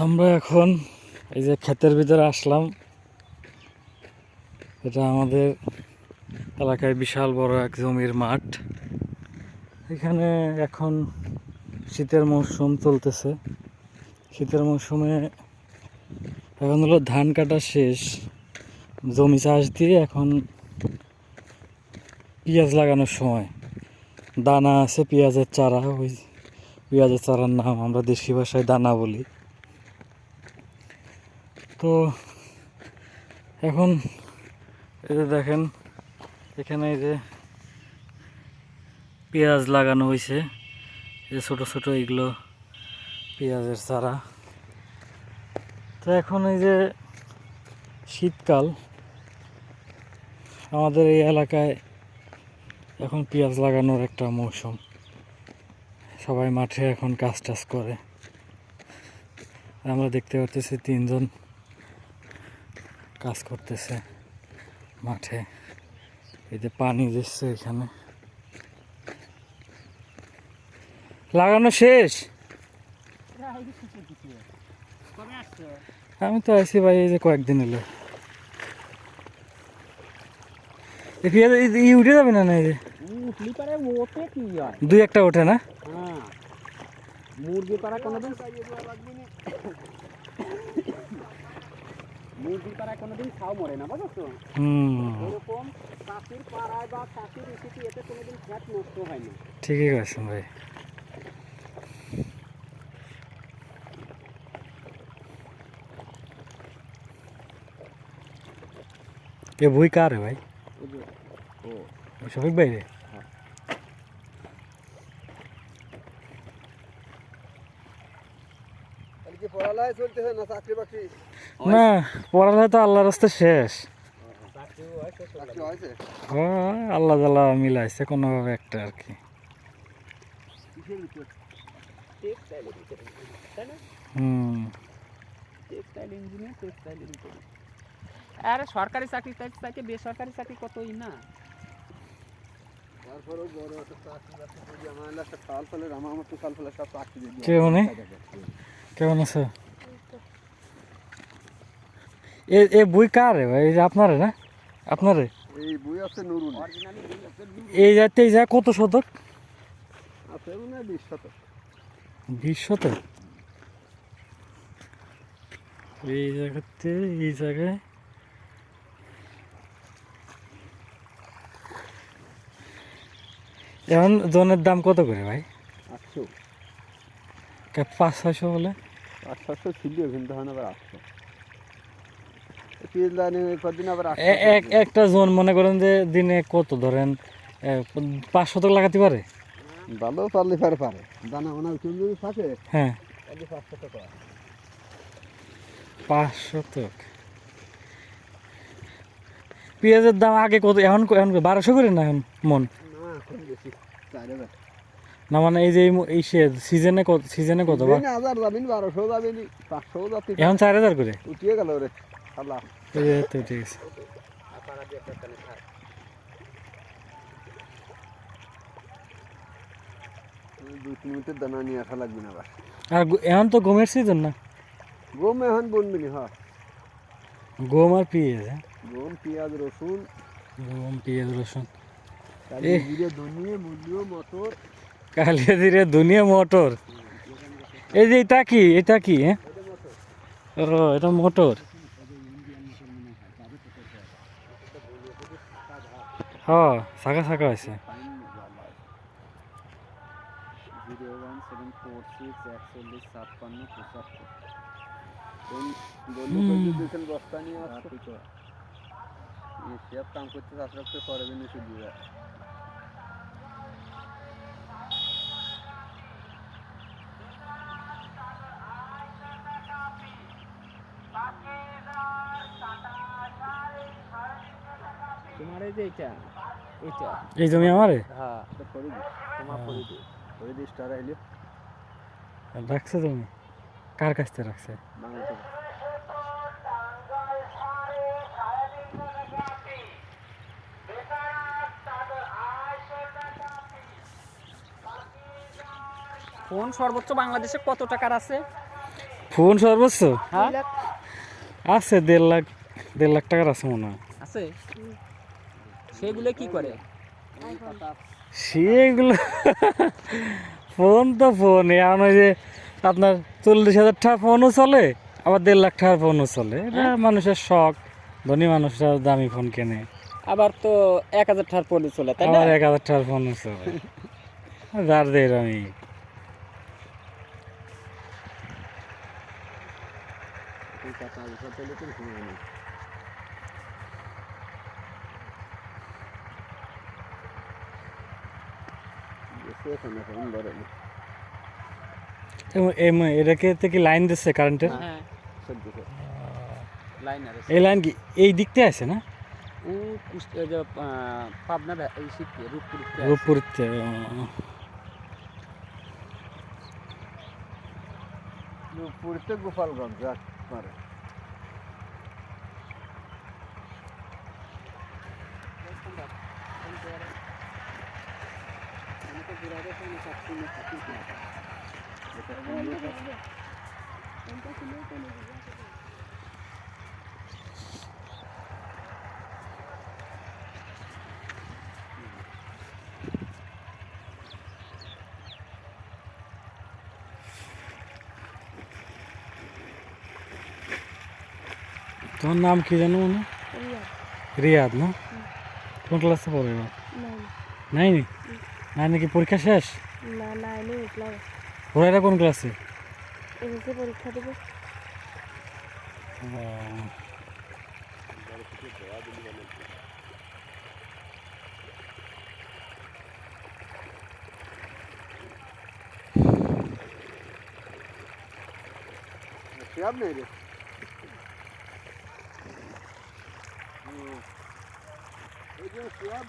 আমরা এখন এই যে ক্ষেতের ভিতরে আসলাম। এটা আমাদের এলাকায় বিশাল বড় এক জমির মাঠ। এখানে এখন শীতের মৌসুম চলতেছে। শীতের মৌসুমে এখন হলো ধান কাটা শেষ, জমি চাষ দিয়ে এখন পেঁয়াজ লাগানোর সময়। দানা আছে পেঁয়াজের চারা, ওই পেঁয়াজের চারার নাম আমরা দেশি ভাষায় দানা বলি। তো এখন এই যে দেখেন এখানে এই যে পেঁয়াজ লাগানো হয়েছে, এই যে ছোটো ছোটো এগুলো পেঁয়াজের চারা। তো এখন এই যে শীতকাল, আমাদের এই এলাকায় এখন পেঁয়াজ লাগানোর একটা মৌসুম। সবাই মাঠে এখন কাজ টাজ করে। আমরা দেখতে পাচ্ছি তিনজন কাজ করতেছে মাঠে। এই যে পানি দিচ্ছে এখানে। লাগানো শেষ? আমি তো আইছি ভাই এই যে কয়েকদিন এলো। পেঁয়াজ উঠে যাবে না? এই যে দুই একটা ওঠে না? মুরগি পাড়া কোনোদিন মুরগি পাড়া কোনোদিন খাও মরে না, বুঝছো? এরকম চাষির পাড়ায় বা চাষির ইস্যুটি এতে কোনোদিন খ্যাত নষ্ট হয় না। ঠিকই করেছেন ভাই। এ বই কার ভাই? শফিক ভাই রে? না, পড়ালেখা তো আল্লাহর রাস্তা শেষ। আল্লাহ তাআলা মিলাইছে কোনোভাবে একটা আর কি। আরে সরকারি চাকরি চাইতে বেসরকারি চাকরি কতই না। কেমন আছে? এ বই কার রে ভাই? আপনারে না? আপনারে? এই বই আছে নুরুল। এই যাতে এই যা কত শতক আছে? মানে 20 শতক। 20 শতক? এই জায়গাতে এই জায়গায় এখন জনের দাম কত করে ভাই? 800। 500-600 বলে? 500 ছিল, কিন্তু এখন আবার 800। একটা জন মনে করেন যে দিনে কত ধরেন 5 শতক লাগাতে পারে? ভালো পারলে পারে দানা ওনার যদি থাকে। হ্যাঁ, 500 টাকা। 5 শতক। পেঁয়াজের দাম আগে কত, এখন 1200 করে না এখন মন? না মানে এই যে এই সিজনে কত? সিজনে কত? 1000 যাবেন, 1200 যাবেন, 500 যাবে। এখন 4000 করে উঠিয়ে গেল রে আল্লাহ। এই যে তো ঠিক আছে। দুই তিন মিনিটের দানা নিয়ে আসা লাগবে না। আর এখন তো গমের সিজন না? গম এখন বনবি না। হ্যাঁ, গম আর পেঁয়াজ। গম, পেঁয়াজ, রসুন। গম, পেঁয়াজ, রসুন, ধনিয়া, মূল্য, মটর। কালিয়া জিরে, ধনিয়া, মটর। এই যে এটা কি? এটা কি? ও, এটা মটর। হ্যাঁ, শাখা শাখা আছে। 01746 বস্তা নিয়ে আসছে। কাম করতে চাষরক্ত করবেন শুধু। তোমার এই যে এটা এই জমি আমারে? হ্যাঁ, তোমার করে দিস টাকা এলো। রাখছে জমি? কার কাছ থেকে রাখছে? বাংলা থেকে। ফোন সর্বোচ্চ বাংলাদেশে কত টাকার আছে? ফোন সর্বোচ্চ হ্যাঁ আছে 1.5 লাখ টাকার আছে মনে হয়। আছে সেগুলো কি করে সেগুলো ফোন তো ফোন এখন ওই যে আপনার 40,000 টাকা ফোনও চলে, আবার 1.5 লাখ টাকার ফোনও চলে। এটা মানুষের শখ, ধনী মানুষরা দামি ফোন কেনে, আবার তো 1,000 টাকার পলি চলে তাই না আবার 1,000 টাকার ফোনও চলে। যার দের আমি এটাকে কি লাইন দিচ্ছে কারেন্টের? হ্যাঁ লাইন আর এই লাইন কি এই দিক থেকে আছে না? ও কুষ্টিয়া যে পাবনা এই শীতে রূপপুরিতে রূপপুরিতে পুরীতে গোপালগঞ্জ যাক পারে। তোমার নাম কি জানো মনে? রিয়াদ না? কোন ক্লাসে পড়ে এবার? নাইনি? নাইনি কি পরীক্ষা শেষ? না নাইনি উঠলাম ওরা কোন ক্লাসে? এসএসসি পরীক্ষা দেবো শিয়াব নেই রে। ওই যে শিয়াব